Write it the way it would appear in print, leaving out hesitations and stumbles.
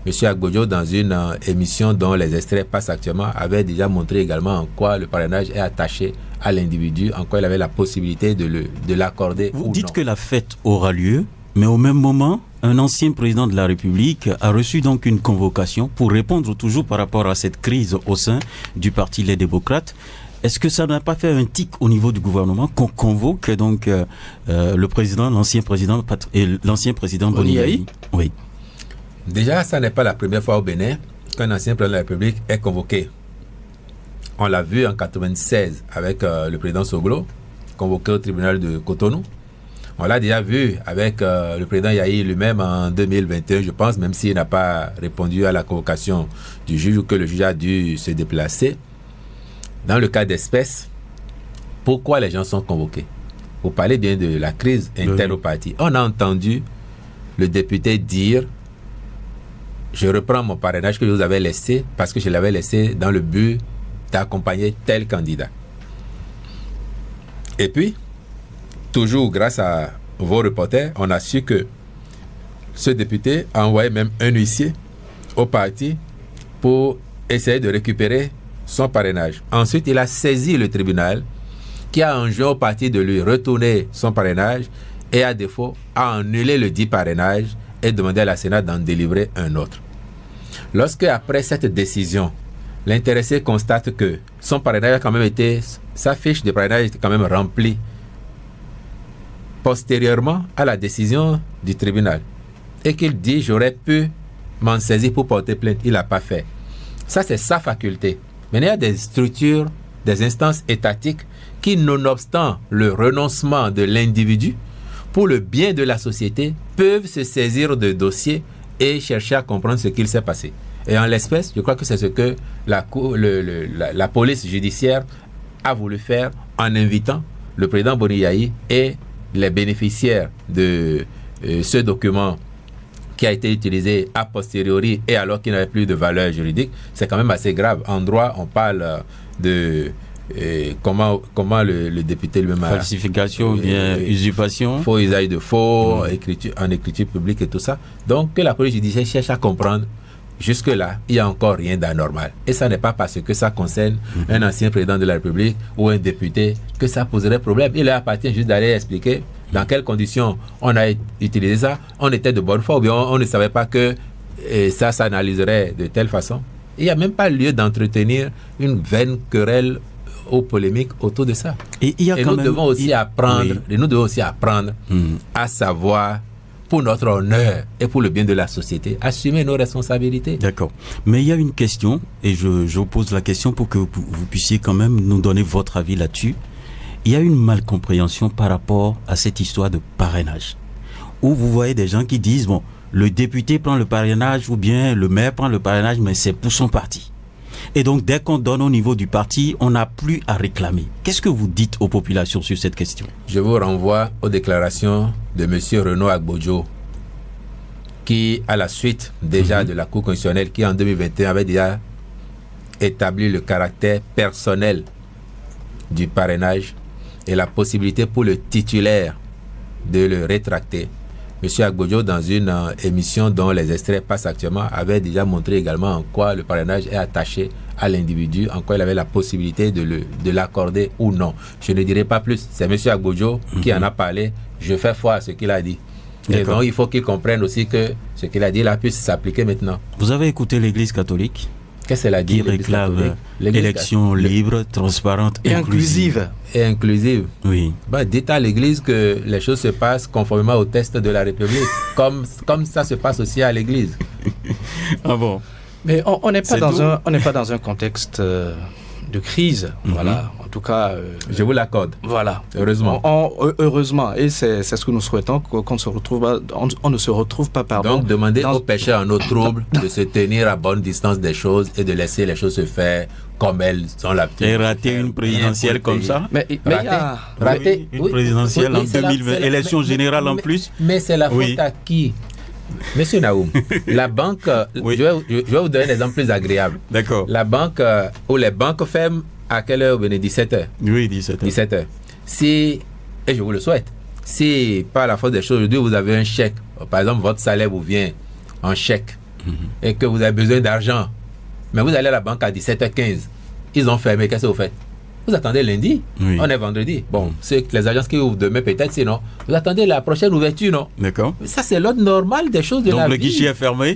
M. Agbodjo, dans une émission dont les extraits passent actuellement, avait déjà montré également en quoi le parrainage est attaché à l'individu, en quoi il avait la possibilité de l'accorder. Vous dites que la fête aura lieu, mais au même moment, un ancien président de la République a reçu donc une convocation pour répondre toujours par rapport à cette crise au sein du Parti Les Démocrates. Est-ce que ça n'a pas fait un tic au niveau du gouvernement qu'on convoque donc le président, l'ancien président Boni Yayi? Oui. Déjà, ça n'est pas la première fois au Bénin qu'un ancien président de la République est convoqué. On l'a vu en 1996 avec le président Soglo, convoqué au tribunal de Cotonou. On l'a déjà vu avec le président Yayi lui-même en 2021, je pense, même s'il n'a pas répondu à la convocation du juge ou que le juge a dû se déplacer. Dans le cas d'espèce, pourquoi les gens sont convoqués? Vous parlez bien de la crise interne au parti. On a entendu le député dire: je reprends mon parrainage que je vous avais laissé parce que je l'avais laissé dans le but d'accompagner tel candidat. Et puis, toujours grâce à vos reporters, on a su que ce député a envoyé même un huissier au parti pour essayer de récupérer son parrainage. Ensuite, il a saisi le tribunal qui a enjoint au parti de lui retourner son parrainage et à défaut a annulé le dit parrainage et demandé à la Sénat d'en délivrer un autre. Lorsque, après cette décision, l'intéressé constate que son parrainage a quand même été, sa fiche de parrainage était quand même remplie postérieurement à la décision du tribunal et qu'il dit: j'aurais pu m'en saisir pour porter plainte, il n'a pas fait. Ça, c'est sa faculté. Mais il y a des structures, des instances étatiques qui, nonobstant le renoncement de l'individu, pour le bien de la société, peuvent se saisir de dossiers et chercher à comprendre ce qu'il s'est passé. Et en l'espèce, je crois que c'est ce que la police judiciaire a voulu faire en invitant le président Boni Yayi et les bénéficiaires de ce document qui a été utilisé a posteriori et alors qu'il n'avait plus de valeur juridique. C'est quand même assez grave. En droit, on parle de comment le député lui-même a... Falsification ou bien usurpation. Faux usage de faux, en écriture publique et tout ça. Donc, que la police judiciaire cherche à comprendre. Jusque-là, il n'y a encore rien d'anormal. Et ça n'est pas parce que ça concerne un ancien président de la République ou un député que ça poserait problème. Il appartient juste d'aller expliquer dans quelles conditions on a utilisé ça. On était de bonne foi ou bien on ne savait pas que ça s'analyserait de telle façon. Il n'y a même pas lieu d'entretenir une vaine querelle ou polémique autour de ça. Et nous devons aussi apprendre, à savoir, pour notre honneur et pour le bien de la société, assumer nos responsabilités. D'accord. Mais il y a une question, et je vous pose la question pour que vous puissiez quand même nous donner votre avis là-dessus. Il y a une malcompréhension par rapport à cette histoire de parrainage, où vous voyez des gens qui disent, bon, le député prend le parrainage ou bien le maire prend le parrainage, mais c'est pour son parti. Et donc, dès qu'on donne au niveau du parti, on n'a plus à réclamer. Qu'est-ce que vous dites aux populations sur cette question? Je vous renvoie aux déclarations de M. Renaud Agbodjo, qui, à la suite déjà de la Cour constitutionnelle, qui en 2021 avait déjà établi le caractère personnel du parrainage et la possibilité pour le titulaire de le rétracter. M. Agbodjo, dans une émission dont les extraits passent actuellement, avait déjà montré également en quoi le parrainage est attaché à l'individu, en quoi il avait la possibilité de l'accorder ou non. Je ne dirai pas plus. C'est M. Agbodjo qui en a parlé. Je fais foi à ce qu'il a dit. Et donc, il faut qu'il comprenne aussi que ce qu'il a dit là puisse s'appliquer maintenant. Vous avez écouté l'Église catholique? Qu'est-ce qu'elle a dit? Qui réclame élection libre, transparente et inclusive. Et inclusive. Oui. Dites à l'Église que les choses se passent conformément aux tests de la République, comme ça se passe aussi à l'Église. Ah bon? Mais on n'est pas dans un contexte de crise. Voilà. En tout cas... je vous l'accorde. Voilà. Heureusement. Heureusement. Et c'est ce que nous souhaitons, qu'on ne se retrouve pas, pardon. Donc, demandez aux pécheurs en eau trouble de se tenir à bonne distance des choses et de laisser les choses se faire comme elles sont l'habitude. Et rater une présidentielle comme ça? Mais rater une présidentielle en 2020, élection générale en plus. Mais c'est la faute à qui? Monsieur Naoum, la banque, je vais vous donner un exemple plus agréable. D'accord. La banque, ou les banques ferment à quelle heure? 17h. Oui, 17h. 17h. Si, et je vous le souhaite, si par la force des choses, aujourd'hui vous avez un chèque, par exemple votre salaire vous vient en chèque, et que vous avez besoin d'argent, mais vous allez à la banque à 17h15, ils ont fermé, qu'est-ce que vous faites? Vous attendez lundi, on est vendredi. Bon, les agences qui ouvrent demain peut-être, sinon, vous attendez la prochaine ouverture, non? D'accord. Ça, c'est l'ordre normal des choses de la vie. Donc le guichet est fermé?